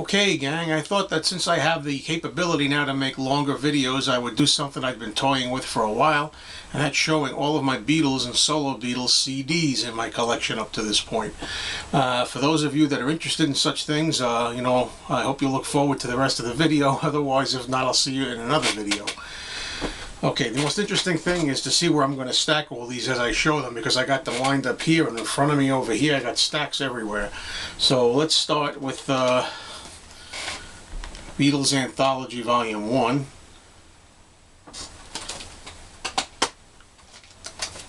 Okay, gang, I thought that since I have the capability now to make longer videos, I would do something I've been toying with for a while, and that's showing all of my Beatles and solo Beatles CDs in my collection up to this point. For those of you that are interested in such things, I hope you look forward to the rest of the video. Otherwise, if not, I'll see you in another video. Okay, the most interesting thing is to see where I'm going to stack all these as I show them, because I got them lined up here, and in front of me over here I got stacks everywhere. So let's start with Beatles Anthology Volume 1,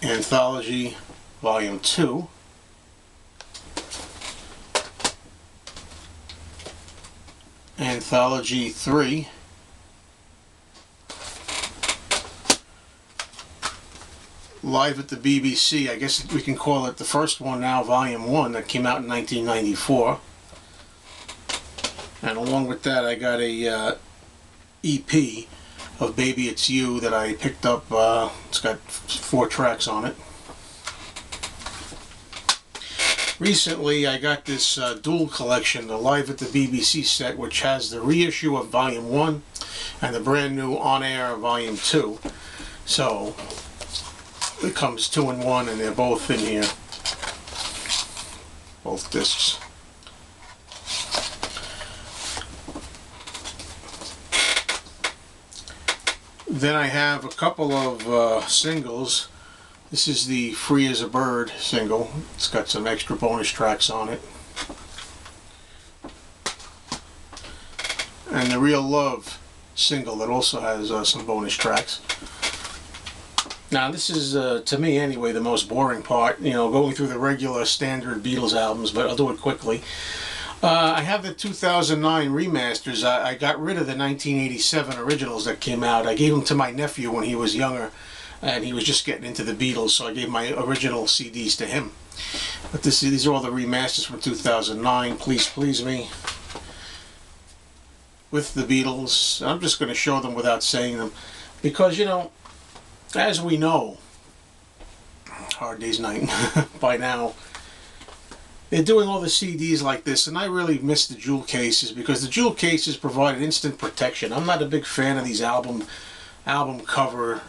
Anthology Volume 2, Anthology 3, Live at the BBC, I guess we can call it the first one now, Volume 1, that came out in 1994. And along with that, I got a EP of Baby It's You that I picked up. It's got 4 tracks on it. Recently, I got this dual collection, the Live at the BBC set, which has the reissue of Volume 1 and the brand new On Air Volume 2. So it comes 2 in 1, and they're both in here, both discs. Then I have a couple of singles. This is the Free as a Bird single. It's got some extra bonus tracks on it. And the Real Love single that also has some bonus tracks. Now this is, to me anyway, the most boring part, going through the regular standard Beatles albums, but I'll do it quickly. I have the 2009 remasters. I got rid of the 1987 originals that came out. I gave them to my nephew when he was younger, and he was just getting into the Beatles, so I gave my original CDs to him. But these are all the remasters from 2009, Please Please Me, with the Beatles. I'm just going to show them without saying them, because, as we know, Hard Day's Night, by now, they're doing all the CDs like this, and I really miss the jewel cases, because the jewel cases provide instant protection. I'm not a big fan of these album cover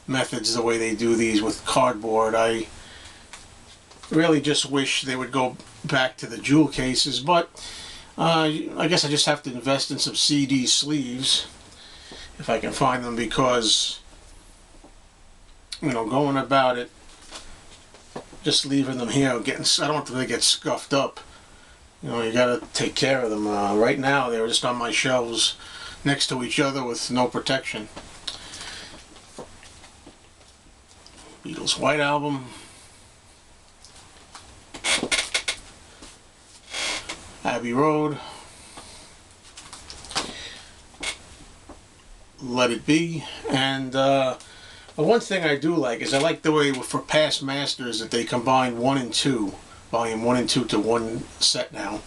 methods, the way they do these with cardboard. I really just wish they would go back to the jewel cases, but I guess I just have to invest in some CD sleeves if I can find them, because going about it just leaving them here, I don't want them to get scuffed up. You gotta take care of them. Right now they're just on my shelves next to each other with no protection. Beatles White Album, Abbey Road, Let It Be, and one thing I do like is I like the way for past masters that they combine 1 and 2, Volume 1 and 2 to one set now.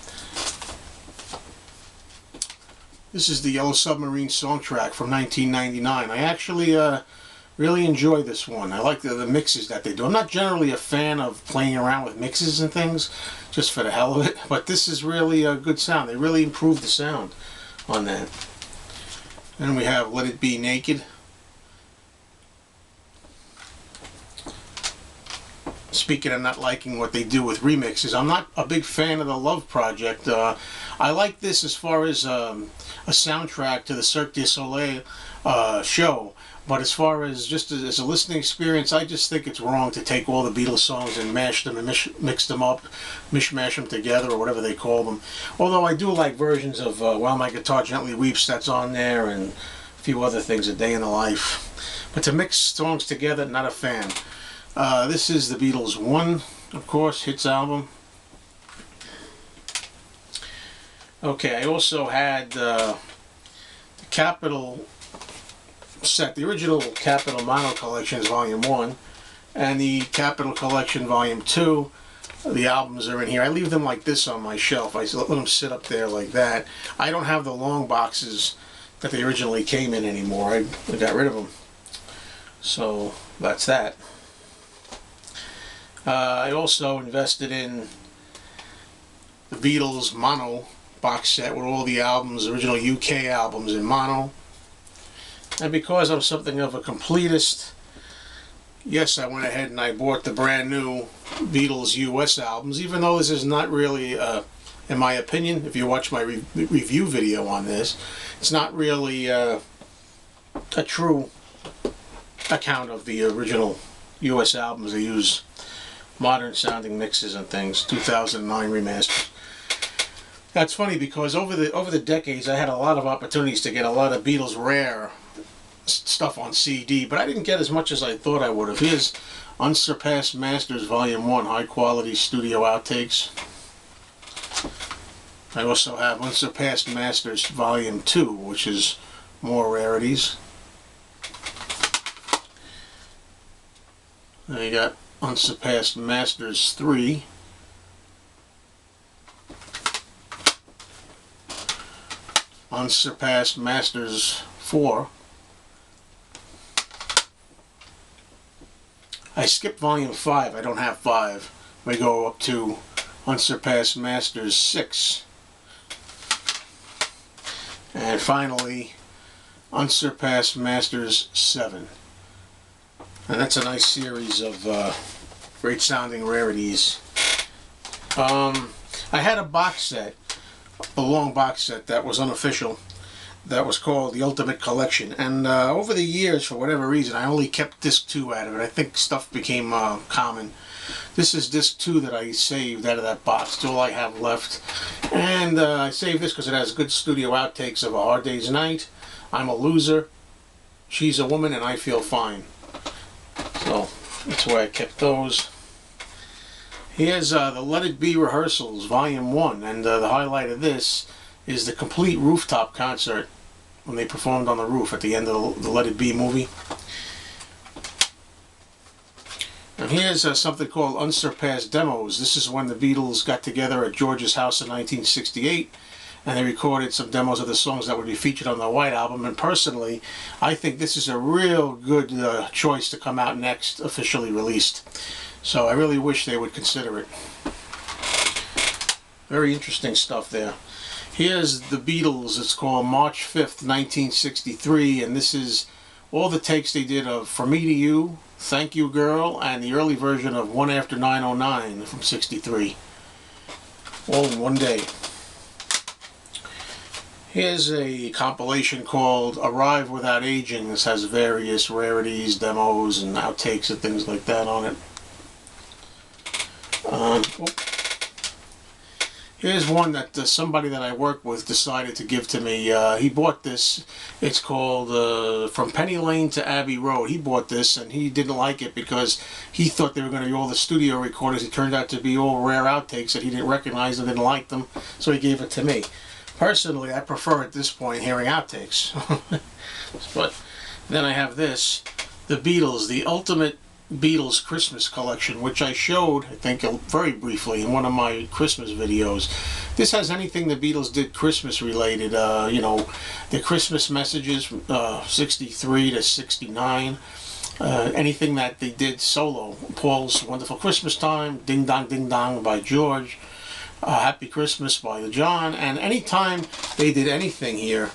This is the Yellow Submarine song track from 1999. I actually really enjoy this one. I like the mixes that they do. I'm not generally a fan of playing around with mixes and things just for the hell of it, but this is really a good sound. They really improved the sound on that. Then we have Let It Be Naked. Speaking of not liking what they do with remixes, I'm not a big fan of the Love Project. I like this as far as a soundtrack to the Cirque du Soleil show, but as far as just as a listening experience, I just think it's wrong to take all the Beatles songs and mash them and mix them up, mishmash them together, or whatever they call them. Although I do like versions of While My Guitar Gently Weeps, that's on there, and a few other things, A Day in the Life. But to mix songs together, not a fan. This is the Beatles 1, of course, hits album. Okay, I also had the Capitol set, the original Capitol Mono Collections Volume 1, and the Capitol Collection Volume 2. The albums are in here. I leave them like this on my shelf. I let them sit up there like that. I don't have the long boxes that they originally came in anymore. I got rid of them. So that's that. I also invested in the Beatles mono box set with all the albums, original UK albums in mono. And because I'm something of a completist, yes, I went ahead and I bought the brand new Beatles US albums, even though this is not really, in my opinion, if you watch my review video on this, it's not really a true account of the original US albums. They use modern sounding mixes and things, 2009 remasters. That's funny because over the decades I had a lot of opportunities to get a lot of Beatles rare stuff on CD, but I didn't get as much as I thought I would have. Here's Unsurpassed Masters Volume 1, high quality studio outtakes. I also have Unsurpassed Masters Volume 2, which is more rarities. Then you got Unsurpassed Masters 3. Unsurpassed Masters 4. I skipped Volume 5. I don't have 5. We go up to Unsurpassed Masters 6. And finally, Unsurpassed Masters 7. And that's a nice series of great sounding rarities. I had a box set, a long box set that was unofficial, that was called the Ultimate Collection, and over the years, for whatever reason, I only kept disc 2 out of it. I think stuff became common. This is disc 2 that I saved out of that box. It's all I have left, and I saved this because it has good studio outtakes of A Hard Day's Night, I'm a Loser, She's a Woman, and I Feel Fine. So that's why I kept those. Here's the Let It Be Rehearsals, Volume 1, and the highlight of this is the complete rooftop concert when they performed on the roof at the end of the Let It Be movie. And here's something called Unsurpassed Demos. This is when the Beatles got together at George's house in 1968, and they recorded some demos of the songs that would be featured on the White Album. And personally, I think this is a real good choice to come out next, officially released. So I really wish they would consider it. Very interesting stuff there. Here's the Beatles. It's called March 5th, 1963, and this is all the takes they did of For Me to You, Thank You Girl, and the early version of One After 909 from 63. All in one day. Here's a compilation called Arrive Without Aging. This has various rarities, demos, and outtakes and things like that on it. Here's one that somebody that I work with decided to give to me. He bought this. It's called From Penny Lane to Abbey Road. He bought this and he didn't like it because he thought they were going to be all the studio recordings. It turned out to be all rare outtakes that he didn't recognize and didn't like them, so he gave it to me. Personally, I prefer at this point hearing outtakes. But then I have this, the Beatles, the Ultimate Beatles Christmas Collection, which I showed, I think, very briefly in one of my Christmas videos. This has anything the Beatles did Christmas related, you know, the Christmas messages from 63 to 69, anything that they did solo, Paul's Wonderful Christmas Time, Ding Dong Ding Dong by George, Happy Christmas by the John, and anytime they did anything here,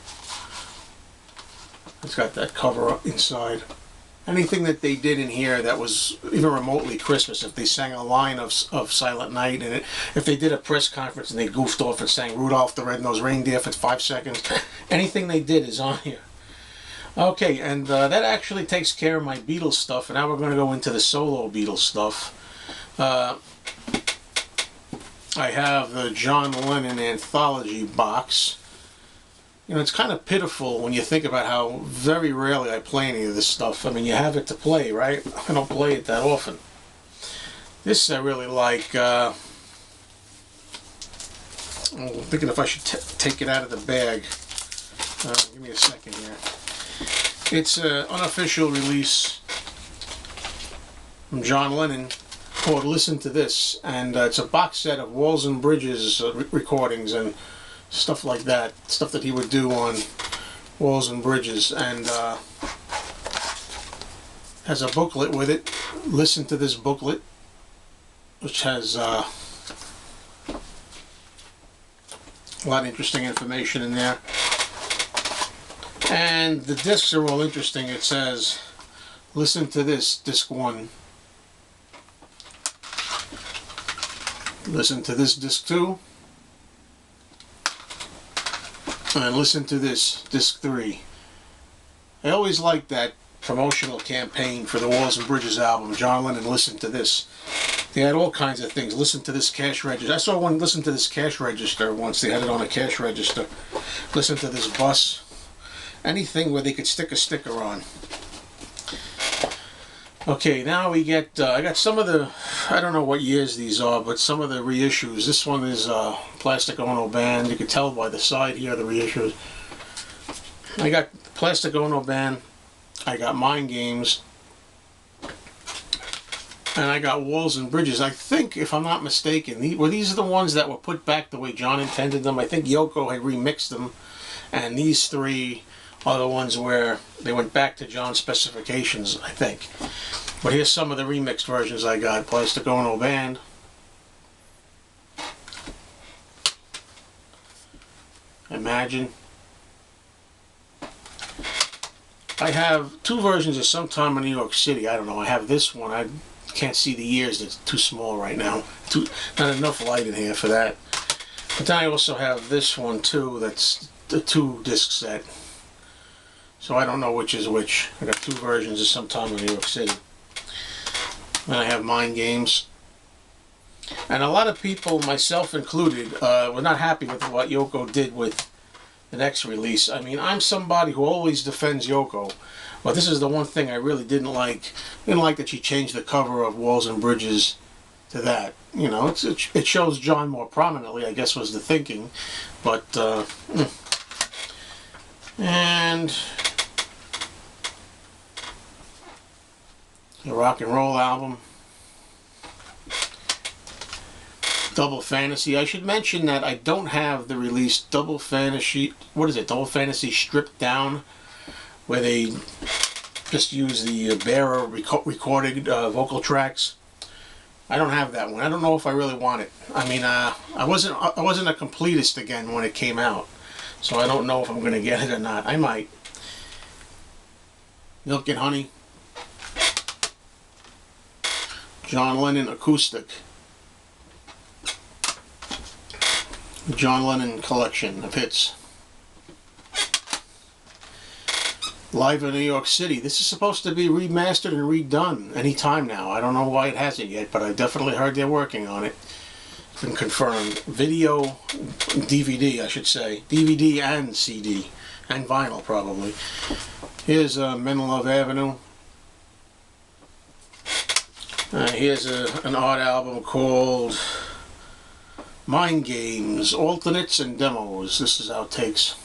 it's got that cover up inside. Anything that they did in here that was even remotely Christmas, if they sang a line of Silent Night, and if they did a press conference and they goofed off and sang Rudolph the Red-Nosed Reindeer for 5 seconds, anything they did is on here. Okay, and that actually takes care of my Beatles stuff, and now we're going to go into the solo Beatles stuff. I have the John Lennon Anthology box. You know, it's kind of pitiful when you think about how very rarely I play any of this stuff. I mean, you have it to play, right? I don't play it that often. This I really like. I'm thinking if I should take it out of the bag. Give me a second here. It's an unofficial release from John Lennon called Listen to This. And it's a box set of Walls and Bridges recordings and stuff like that, stuff that he would do on Walls and Bridges, and has a booklet with it. Listen to this booklet, which has A lot of interesting information in there. And the discs are all interesting. It says, listen to this, disc 1. Listen to this, disc 2. And listen to this, disc 3. I always liked that promotional campaign for the Walls and Bridges album. John Lennon, listen to this. They had all kinds of things. Listen to this cash register. I saw one, listen to this cash register once. They had it on a cash register. Listen to this bus. Anything where they could stick a sticker on. Okay, now we get, I got some of the, I don't know what years these are, but some of the reissues. This one is Plastic Ono Band. You can tell by the side here, the reissues. I got Plastic Ono Band. I got Mind Games. And I got Walls and Bridges. I think, if I'm not mistaken, these are the ones that were put back the way John intended them. I think Yoko had remixed them. And these 3 are the ones where they went back to John's specifications, I think. But here's some of the remixed versions I got. Plastic Ono Band. Imagine. I have 2 versions of Sometime in New York City. I don't know. I have this one. I can't see the years. It's too small right now. Not enough light in here for that. But then I also have this one too. That's the 2 disc set. So I don't know which is which. I got 2 versions of Sometime in New York City. And I have Mind Games. And a lot of people, myself included, were not happy with what Yoko did with the next release. I mean, I'm somebody who always defends Yoko. But this is the one thing I really didn't like. I didn't like that she changed the cover of Walls and Bridges to that. You know, it shows John more prominently, I guess was the thinking. But, and the Rock and Roll Album. Double Fantasy. I should mention that I don't have the release Double Fantasy, what is it, Double Fantasy Stripped Down, where they just use the Bearer recorded vocal tracks. I don't have that one. I don't know if I really want it. I mean, I wasn't a completist again when it came out, so I don't know if I'm going to get it or not. I might. Milk and Honey. John Lennon Acoustic. John Lennon collection of hits. Live in New York City. This is supposed to be remastered and redone any time now. I don't know why it hasn't yet, but I definitely heard they're working on it. It's been confirmed. Video, DVD I should say. DVD and CD. And vinyl probably. Here's Men Love Avenue. Here's an art album called Mind Games, Alternates and Demos. This is Outtakes.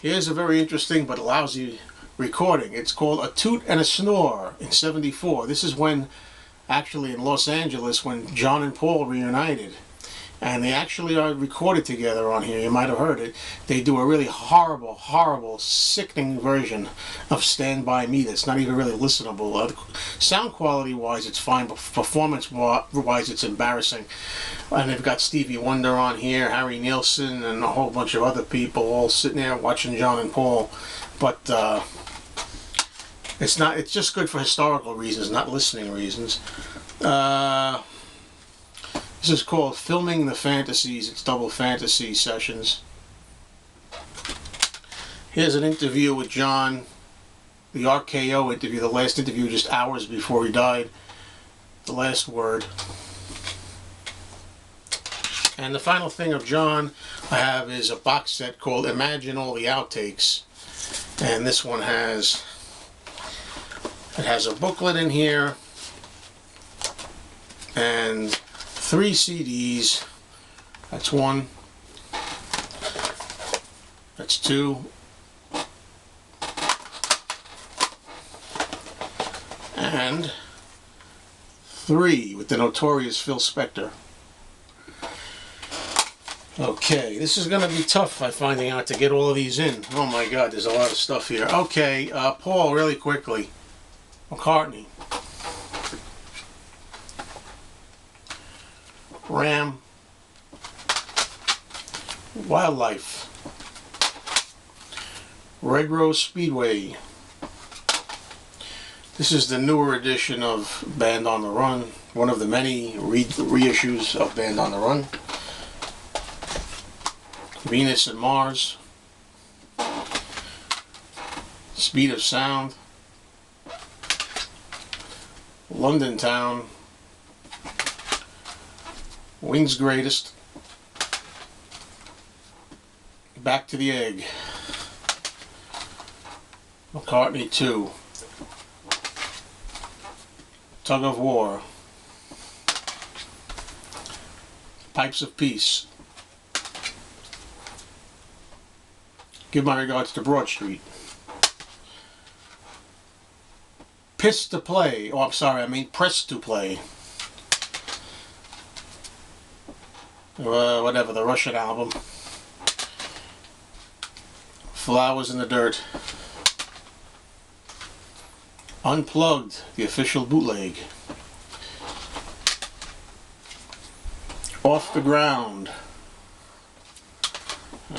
Here's a very interesting but lousy recording. It's called A Toot and a Snore in '74. This is when, actually in Los Angeles, when John and Paul reunited. And they actually are recorded together on here. You might have heard it. They do a really horrible, horrible, sickening version of Stand By Me that's not even really listenable. Sound quality-wise, it's fine, but performance-wise, it's embarrassing. And they've got Stevie Wonder on here, Harry Nilsson, and a whole bunch of other people all sitting there watching John and Paul. But it's not. It's just good for historical reasons, not listening reasons. This is called Filming the Fantasies. It's Double Fantasy Sessions. Here's an interview with John, the RKO interview, the last interview just hours before he died. The last word. And the final thing of John I have is a box set called Imagine All the Outtakes. And this one has a booklet in here and 3 CDs. That's 1. That's 2. And 3 with the notorious Phil Spector. Okay, this is going to be tough by finding out to get all of these in. Oh my God, there's a lot of stuff here. Okay, Paul, really quickly. McCartney. Ram. Wildlife. Red Rose Speedway. This is the newer edition of Band on the Run, one of the many reissues of Band on the Run. Venus and Mars. Speed of Sound. London Town. Wings Greatest. Back to the Egg. McCartney 2. Tug of War. Pipes of Peace. Give my regards to Broad Street. Piss to Play. Oh, I'm sorry, I mean Press to Play. Whatever, the Russian album. Flowers in the Dirt. Unplugged, the official bootleg. Off the Ground.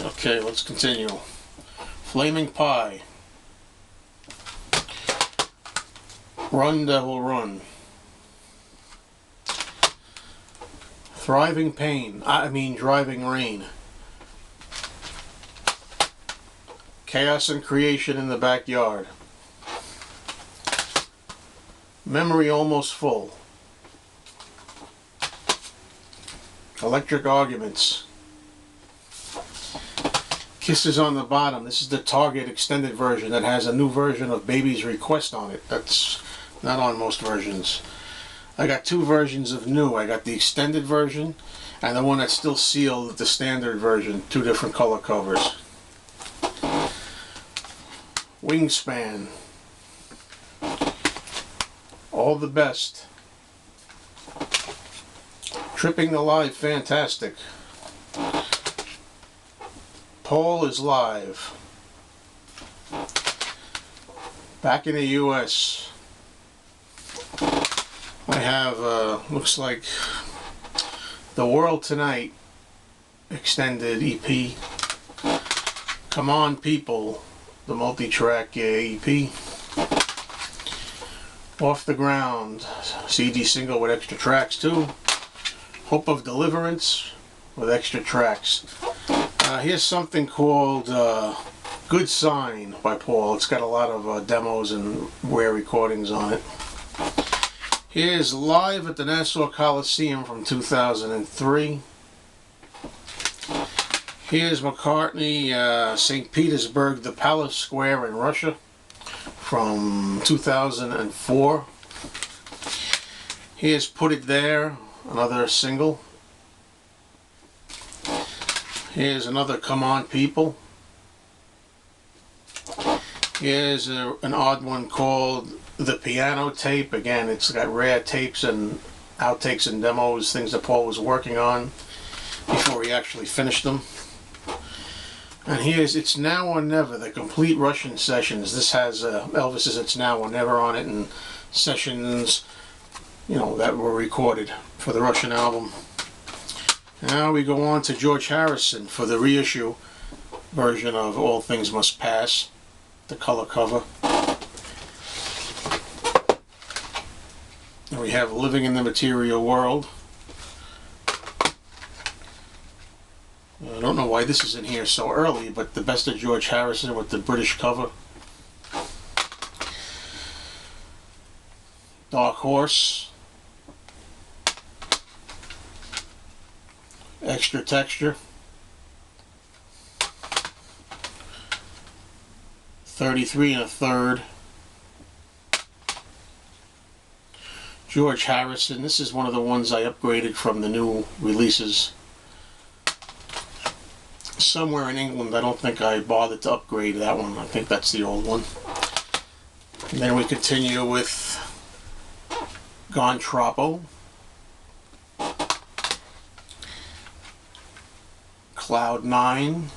Okay, let's continue. Flaming Pie. Run Devil Run. Driving Rain. Chaos and Creation in the Backyard. Memory Almost Full. Electric Arguments. Kisses on the Bottom. This is the Target extended version that has a new version of Baby's Request on it. That's not on most versions. I got two versions of new. I got the extended version and the one that's still sealed, the standard version. Two different color covers. Wingspan. All the Best. Tripping the Live Fantastic. Paul is Live. Back in the US. I have, looks like The World Tonight extended EP. Come On People, the multi-track EP. Off the Ground, CD single with extra tracks too. Hope of Deliverance with extra tracks. Here's something called Good Sign by Paul. It's got a lot of demos and rare recordings on it. Here's Live at the Nassau Coliseum from 2003. Here's McCartney, St. Petersburg, the Palace Square in Russia from 2004. Here's Put It There, another single. Here's another Come On People. Here's an odd one called The Piano Tape. Again, it's got rare tapes and outtakes and demos, things that Paul was working on before he actually finished them. And here's It's Now or Never, the complete Russian sessions. This has Elvis's It's Now or Never on it and sessions, you know, that were recorded for the Russian album. Now we go on to George Harrison for the reissue version of All Things Must Pass, the color cover. And we have Living in the Material World. I don't know why this is in here so early, but the best of George Harrison with the British cover. Dark Horse. Extra Texture. 33 1/3. George Harrison. This is one of the ones I upgraded from the new releases. Somewhere in England, I don't think I bothered to upgrade that one. I think that's the old one. And then we continue with Gone Troppo. Cloud 9.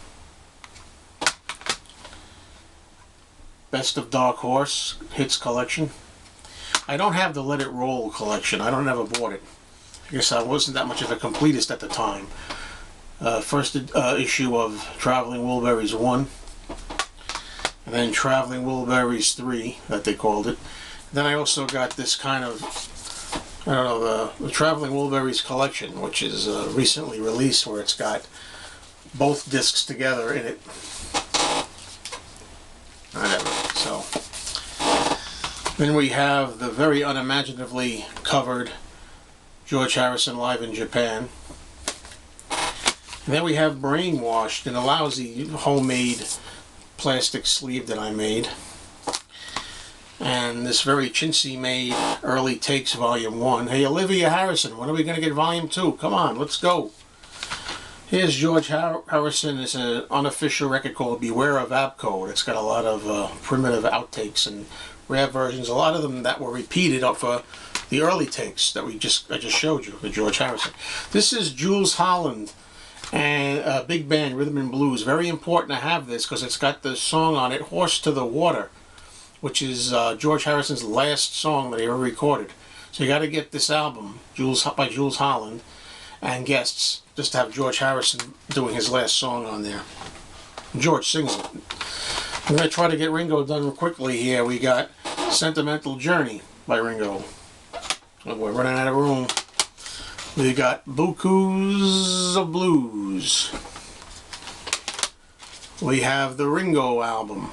Best of Dark Horse Hits Collection. I don't have the Let It Roll collection. I don't ever bought it. I guess I wasn't that much of a completist at the time. First issue of Traveling Wilburys 1, and then Traveling Wilburys 3, that they called it. Then I also got this kind of, I don't know, the Traveling Wilburys collection, which is recently released, where it's got both discs together in it. Whatever. So then we have the very unimaginatively covered George Harrison live in Japan. And then we have Brainwashed in a lousy homemade plastic sleeve that I made. And this very chintzy made Early Takes Volume 1. Hey, Olivia Harrison, when are we going to get Volume 2? Come on, let's go. Here's George Harrison. It's an unofficial record called Beware of Abcode. It's got a lot of primitive outtakes and rare versions. A lot of them that were repeated up for the early takes that I just showed you, the George Harrison. This is Jules Holland and Big Band Rhythm and Blues. Very important to have this because it's got the song on it, Horse to the Water, which is George Harrison's last song that he ever recorded. So you got to get this album, by Jules Holland, and guests, just to have George Harrison doing his last song on there. George sings it. I'm going to try to get Ringo done quickly here. We got Sentimental Journey by Ringo. We're running out of room. We got Bukus of Blues. We have the Ringo Album.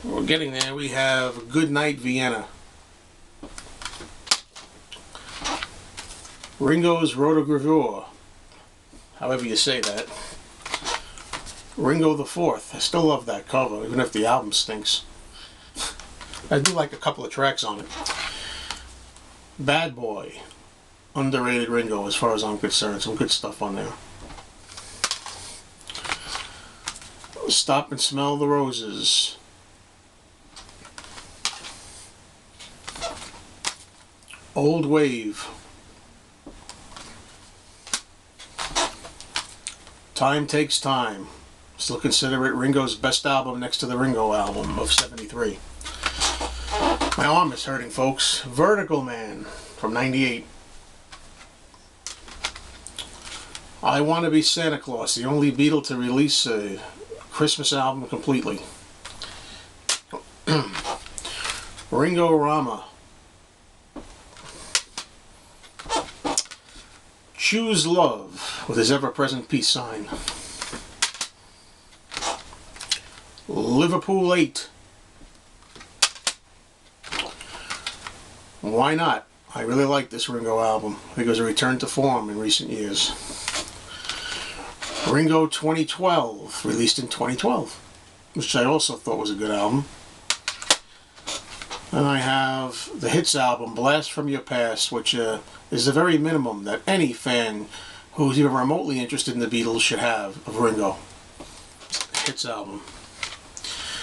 We're getting there. We have Good Night Vienna. Ringo's Rotogravure, however you say that. Ringo the Fourth. I still love that cover, even if the album stinks. I do like a couple of tracks on it. Bad Boy. Underrated Ringo as far as I'm concerned. Some good stuff on there. Stop and Smell the Roses. Old Wave. Time Takes Time. Still consider it Ringo's best album next to the Ringo Album of '73. My arm is hurting, folks. Vertical Man from '98. I Want to Be Santa Claus, the only Beatle to release a Christmas album completely. Ringo Rama. Choose Love with his ever-present peace sign. Liverpool 8. Why Not? I really like this Ringo album. I think it was a return to form in recent years. Ringo 2012, released in 2012, which I also thought was a good album. And I have the Hits album, Blast From Your Past, which is the very minimum that any fan who's even remotely interested in the Beatles should have of Ringo. Hits album.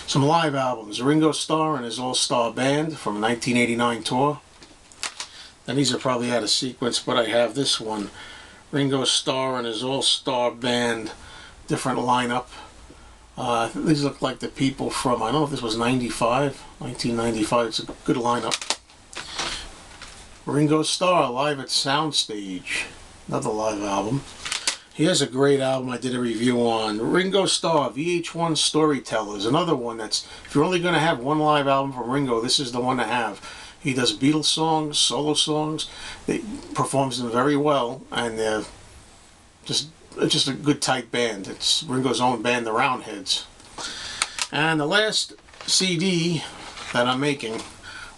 Some live albums. Ringo Starr and his All-Star Band from a 1989 tour. And these are probably out of sequence, but I have this one. Ringo Starr and his All-Star Band, different lineup. These look like the people from, I don't know if this was 1995. It's a good lineup. Ringo Starr live at Soundstage, another live album. He has a great album I did a review on. Ringo Starr, VH1 Storytellers, another one that's, if you're only going to have one live album from Ringo, this is the one to have. He does Beatles songs, solo songs. He performs them very well, and they're just a good tight band. It's Ringo's own band, the Roundheads. And the last CD that I'm making,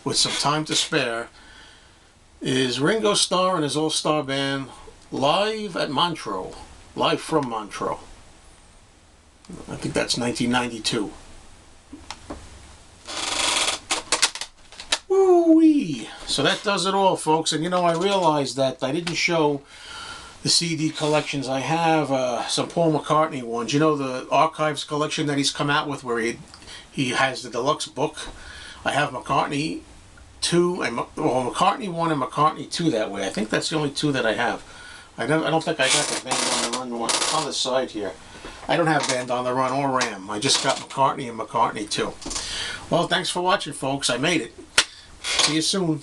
with some time to spare, is Ringo Starr and his All-Star Band live at Montreux. Live from Montreux. I think that's 1992. Woo-wee! So that does it all, folks. And you know, I realized that I didn't show the CD collections. I have some Paul McCartney ones. You know, the Archives collection that he's come out with, where he has the deluxe book. I have McCartney 2 and McCartney 1 and McCartney 2 that way. I think that's the only two that I have. I don't think I got the Band on the Run one on the side here. I don't have Band on the Run or Ram. I just got McCartney and McCartney 2. Well, thanks for watching, folks. I made it. See you soon.